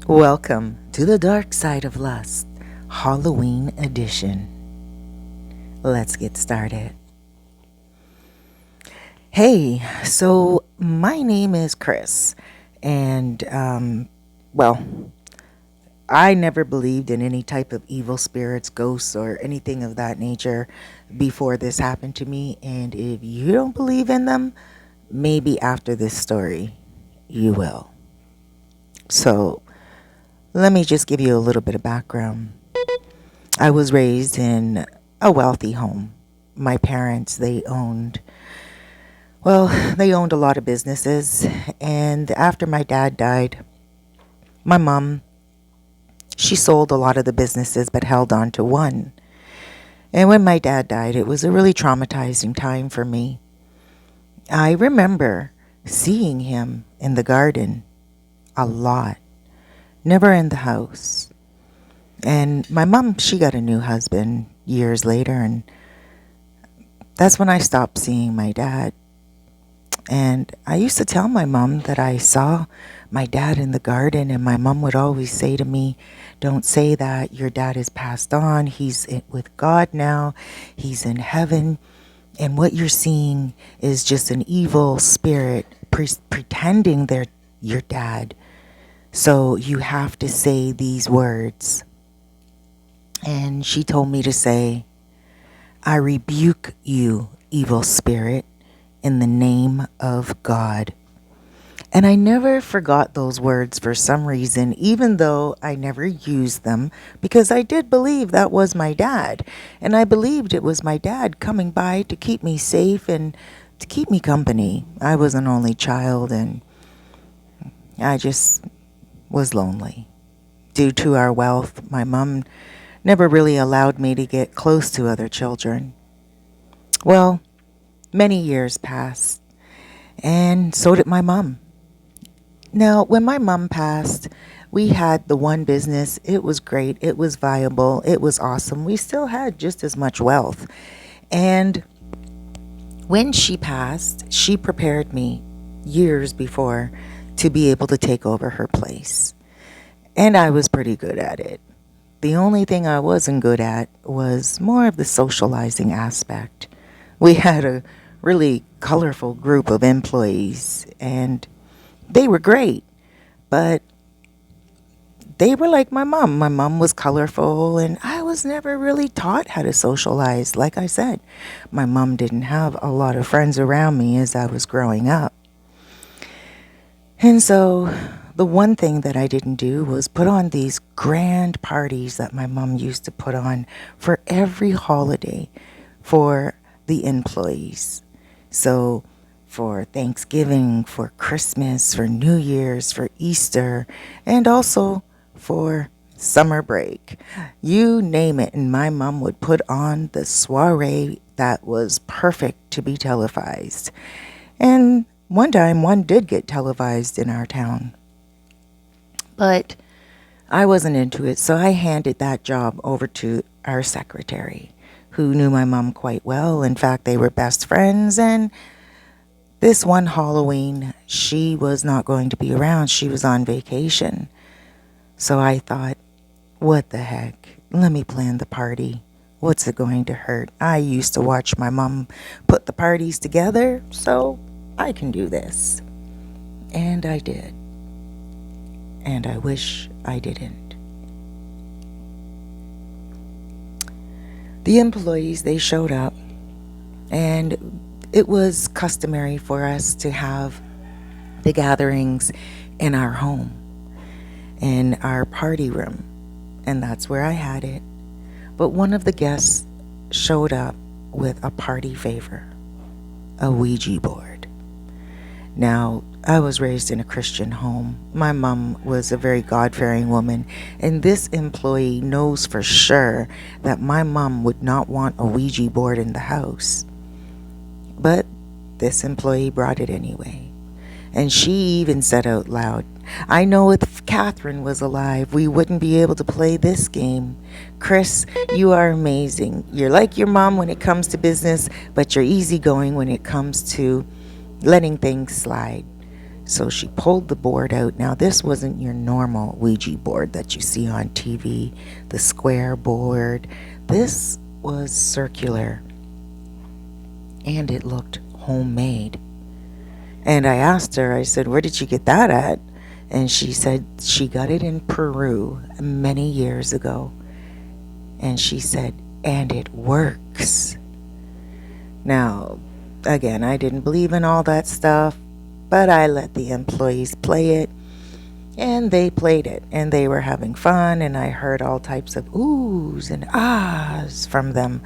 Welcome to the Dark Side of Lust, Halloween edition. Let's get started. Hey, so my name is Chris, and well, I never believed in any type of evil spirits, ghosts, or anything of that nature before this happened to me. And if you don't believe in them, maybe after this story, you will. So, let me just give you a little bit of background. I was raised in a wealthy home. My parents, well, they owned a lot of businesses. And after my dad died, my mom, she sold a lot of the businesses but held on to one. And when my dad died, it was a really traumatizing time for me. I remember seeing him in the garden a lot, never in the house. And my mom, she got a new husband years later, and that's when I stopped seeing my dad. And I used to tell my mom that I saw my dad in the garden, and my mom would always say to me, "Don't say that. Your dad is passed on. With God now. He's in heaven. And what you're seeing is just an evil spirit pretending they're your dad. So you have to say these words." And she told me to say, "I rebuke you, evil spirit, in the name of God." And I never forgot those words for some reason, even though I never used them, because I did believe that was my dad. And I believed it was my dad coming by to keep me safe and to keep me company. I was an only child, and I just was lonely. Due to our wealth, my mom never really allowed me to get close to other children. Well, many years passed, and so did my mom. Now, when my mom passed, we had the one business. It was great. It was viable. It was awesome. We still had just as much wealth. And when she passed, she prepared me years before to be able to take over her place. And I was pretty good at it. The only thing I wasn't good at was more of the socializing aspect. We had a really colorful group of employees, and they were great, but they were like my mom. My mom was colorful, and I was never really taught how to socialize. Like I said, my mom didn't have a lot of friends around me as I was growing up. And so the one thing that I didn't do was put on these grand parties that my mom used to put on for every holiday for the employees. So for Thanksgiving, for Christmas, for New Year's, for Easter, and also for summer break. You name it, and my mom would put on the soiree that was perfect to be televised. And one time, one did get televised in our town. But I wasn't into it, so I handed that job over to our secretary, who knew my mom quite well. In fact, they were best friends, and this one Halloween, she was not going to be around. She was on vacation. So I thought, what the heck? Let me plan the party. What's it going to hurt? I used to watch my mom put the parties together, so I can do this. And I did. And I wish I didn't. The employees, they showed up, and it was customary for us to have the gatherings in our home, in our party room, and that's where I had it. But one of the guests showed up with a party favor, a Ouija board. Now, I was raised in a Christian home. My mom was a very God-fearing woman, and this employee knows for sure that my mom would not want a Ouija board in the house. But this employee brought it anyway. And she even said out loud, "I know if Catherine was alive, we wouldn't be able to play this game. Chris, you are amazing. You're like your mom when it comes to business, but you're easygoing when it comes to letting things slide. So she pulled the board out. Now, this wasn't your normal Ouija board that you see on TV, the square board. This was circular, and it looked homemade. And I asked her, I said, where did you get that at? And she said she got it in Peru many years ago. And she said, and it works. Now, again, I didn't believe in all that stuff, but I let the employees play it. And they played it, and they were having fun, and I heard all types of oohs and ahs from them.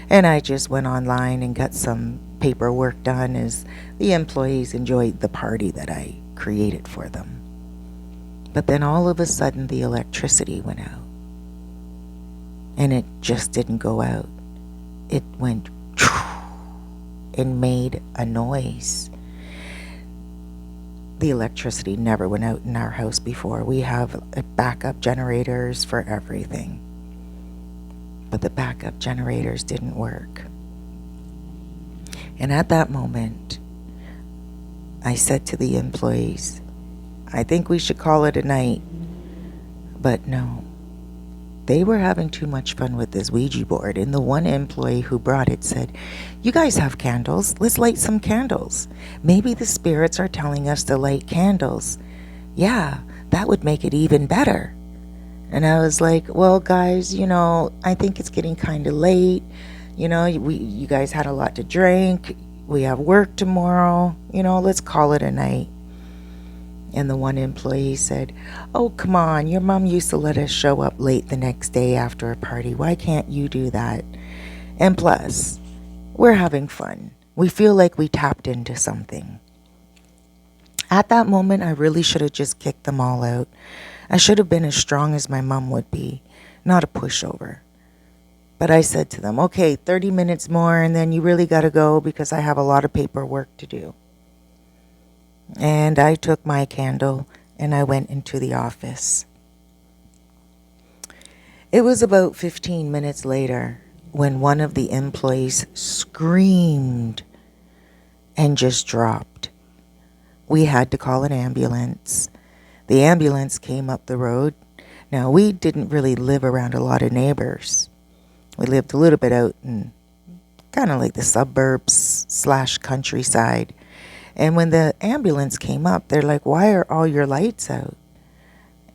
And I just went online and got some paperwork done as the employees enjoyed the party that I created for them. But then all of a sudden the electricity went out. And it just didn't go out. It went and made a noise. The electricity never went out in our house before. We have backup generators for everything. But the backup generators didn't work. And at that moment, I said to the employees, I think we should call it a night. But no, they were having too much fun with this Ouija board. And the one employee who brought it said, you guys have candles. Let's light some candles. Maybe the spirits are telling us to light candles. Yeah, that would make it even better. And I was like, well, guys, I think it's getting kind of late. You guys had a lot to drink. We have work tomorrow. Let's call it a night. And the one employee said, oh, come on. Your mom used to let us show up late the next day after a party. Why can't you do that? And plus, we're having fun. We feel like we tapped into something. At that moment, I really should have just kicked them all out. I should have been as strong as my mom would be, not a pushover. But I said to them, okay, 30 minutes more and then you really got to go because I have a lot of paperwork to do. And I took my candle and I went into the office. It was about 15 minutes later when one of the employees screamed and just dropped. We had to call an ambulance. The ambulance came up the road. Now, we didn't really live around a lot of neighbors. We lived a little bit out in kind of like the suburbs / countryside. And when the ambulance came up, they're like, why are all your lights out?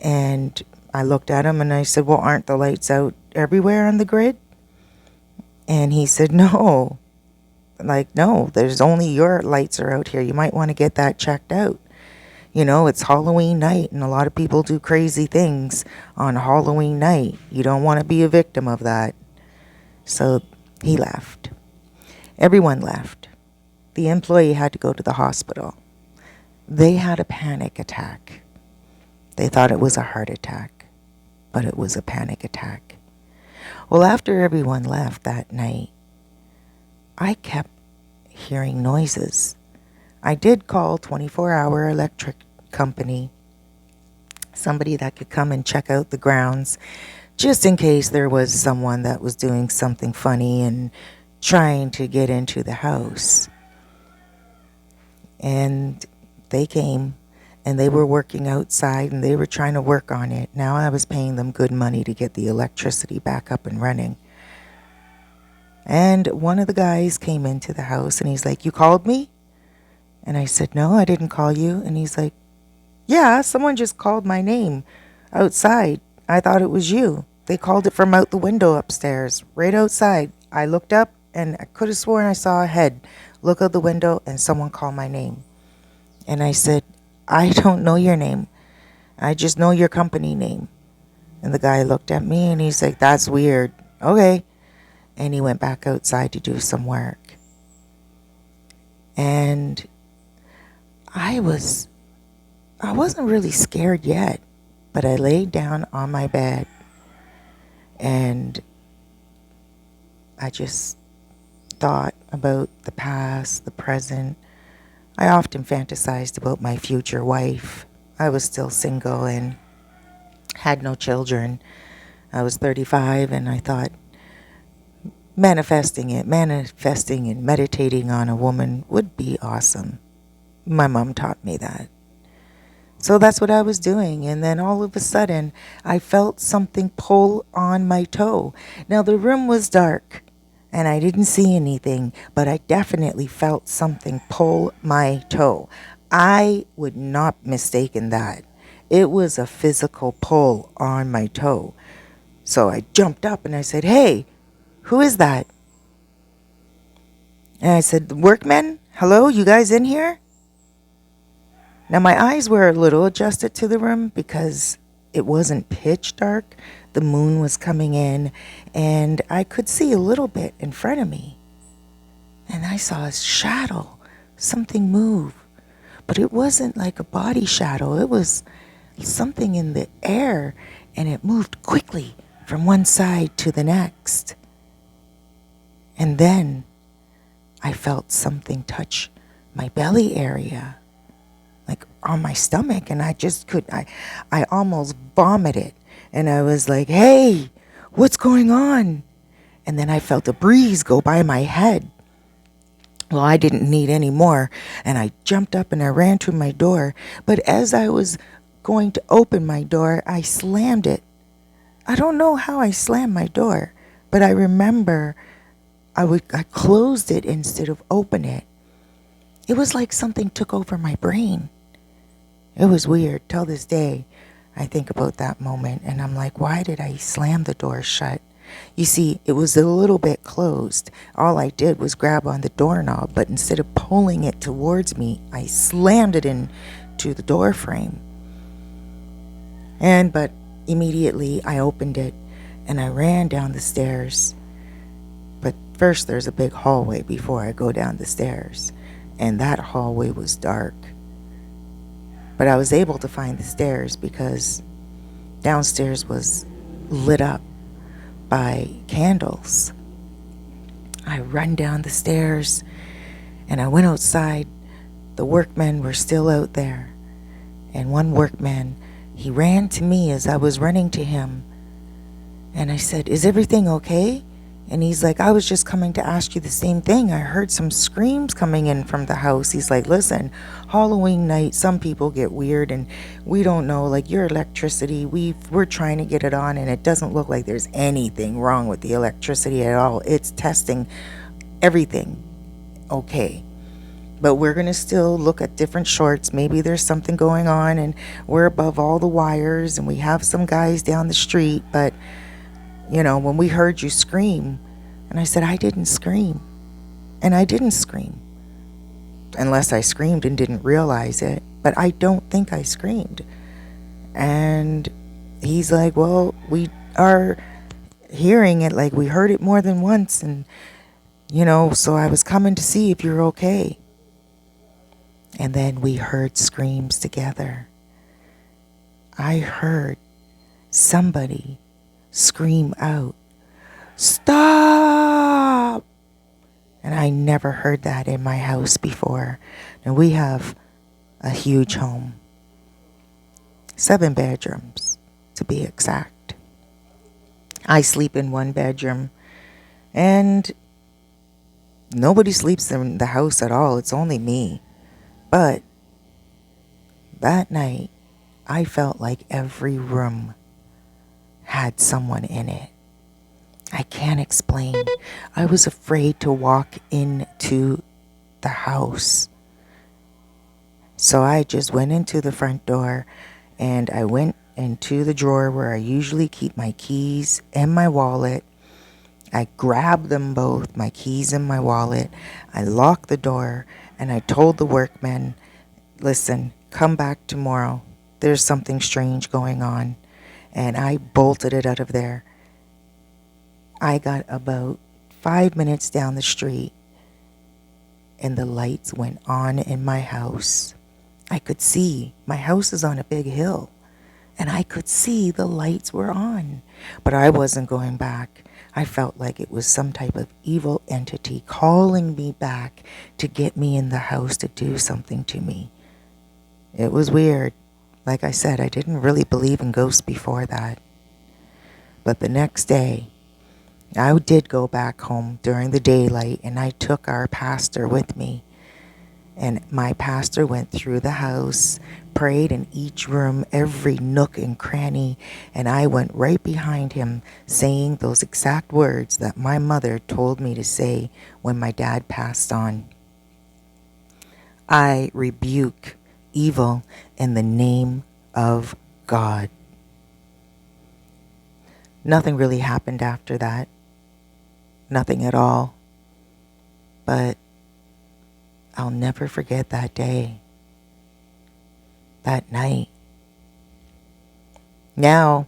And I looked at him and I said, well, aren't the lights out everywhere on the grid? And he said, no. No, there's only your lights are out here. You might want to get that checked out. It's Halloween night and a lot of people do crazy things on Halloween night. You don't want to be a victim of that. So he left. Everyone left. The employee had to go to the hospital. They had a panic attack. They thought it was a heart attack, but it was a panic attack. Well, after everyone left that night, I kept hearing noises. I did call 24-hour electric company, somebody that could come and check out the grounds, just in case there was someone that was doing something funny and trying to get into the house. And they came, and they were working outside, and they were trying to work on it. Now I was paying them good money to get the electricity back up and running. And one of the guys came into the house, and he's like, you called me? And I said, no, I didn't call you. And he's like, yeah, someone just called my name outside. I thought it was you. They called it from out the window upstairs, right outside. I looked up and I could have sworn I saw a head look out the window and someone call my name. And I said, I don't know your name. I just know your company name. And the guy looked at me and he's like, that's weird. Okay. And he went back outside to do some work. And I wasn't really scared yet, but I laid down on my bed and I just thought about the past, the present. I often fantasized about my future wife. I was still single and had no children. I was 35 and I thought manifesting and meditating on a woman would be awesome. My mom taught me that. So that's what I was doing. And then all of a sudden, I felt something pull on my toe. Now, the room was dark and I didn't see anything, but I definitely felt something pull my toe. I would not mistaken that. It was a physical pull on my toe. So I jumped up and I said, "Hey, who is that?" And I said, "Workmen? Hello, you guys in here?" Now my eyes were a little adjusted to the room because it wasn't pitch dark. The moon was coming in and I could see a little bit in front of me. And I saw a shadow, something move. But it wasn't like a body shadow. It was something in the air and it moved quickly from one side to the next. And then I felt something touch my belly area, like on my stomach, and I almost vomited. And I was like, "Hey, what's going on?" And then I felt a breeze go by my head. Well, I didn't need any more, and I jumped up and I ran to my door. But as I was going to open my door, I slammed it. I don't know how I slammed my door, but I remember I closed it instead of open it. It was like something took over my brain. It was weird. Till this day, I think about that moment and I'm like, why did I slam the door shut? You see, it was a little bit closed. All I did was grab on the doorknob, but instead of pulling it towards me, I slammed it into the door frame. But immediately I opened it and I ran down the stairs. But first there's a big hallway before I go down the stairs, and that hallway was dark. But I was able to find the stairs because downstairs was lit up by candles. I run down the stairs and I went outside. The workmen were still out there. And one workman, he ran to me as I was running to him. And I said, "Is everything okay?" And he's like, "I was just coming to ask you the same thing. I heard some screams coming in from the house." He's like, "Listen, Halloween night, some people get weird and we don't know, like your electricity, we're trying to get it on and it doesn't look like there's anything wrong with the electricity at all. It's testing everything okay. But we're going to still look at different shorts. Maybe there's something going on and we're above all the wires and we have some guys down the street, but when we heard you scream," and I said, "I didn't scream." And I didn't scream. Unless I screamed and didn't realize it. But I don't think I screamed. And he's like, "Well, we are hearing it, like we heard it more than once. And, so I was coming to see if you're okay." And then we heard screams together. I heard somebody scream out, "Stop!" And I never heard that in my house before. And we have a huge home. 7 bedrooms, to be exact. I sleep in one bedroom, and nobody sleeps in the house at all. It's only me. But that night, I felt like every room had someone in it. I can't explain. I was afraid to walk into the house. So I just went into the front door and I went into the drawer where I usually keep my keys and my wallet. I grabbed them both, my keys and my wallet. I locked the door and I told the workmen, "Listen, come back tomorrow. There's something strange going on." And I bolted it out of there. I got about 5 minutes down the street and the lights went on in my house. I could see, my house is on a big hill, and I could see the lights were on. But I wasn't going back. I felt like it was some type of evil entity calling me back to get me in the house to do something to me. It was weird. Like I said, I didn't really believe in ghosts before that. But the next day, I did go back home during the daylight and I took our pastor with me. And my pastor went through the house, prayed in each room, every nook and cranny, and I went right behind him saying those exact words that my mother told me to say when my dad passed on. I rebuke evil in the name of God. Nothing really happened after that. Nothing at all. But I'll never forget that day. That night. Now,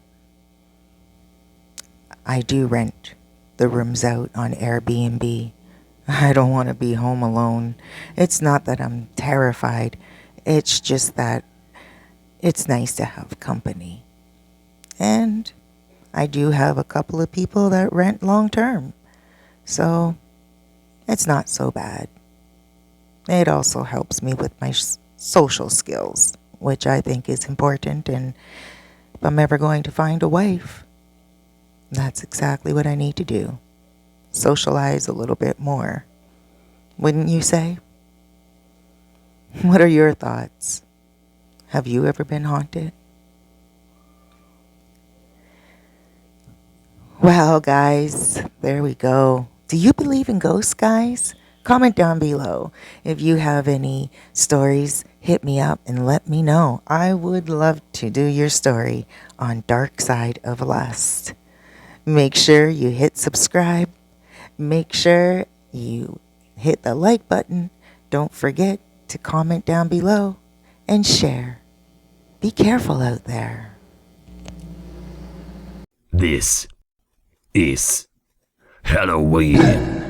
I do rent the rooms out on Airbnb. I don't want to be home alone. It's not that I'm terrified. It's just that it's nice to have company. And I do have a couple of people that rent long term. So it's not so bad. It also helps me with my social skills, which I think is important. And if I'm ever going to find a wife, that's exactly what I need to do. Socialize a little bit more. Wouldn't you say? What are your thoughts? Have you ever been haunted? Well, guys, there we go. Do you believe in ghosts, guys? Comment down below. If you have any stories, hit me up and let me know. I would love to do your story on Dark Side of Lust. Make sure you hit subscribe. Make sure you hit the like button. Don't forget to comment down below and share. Be careful out there. This is Halloween.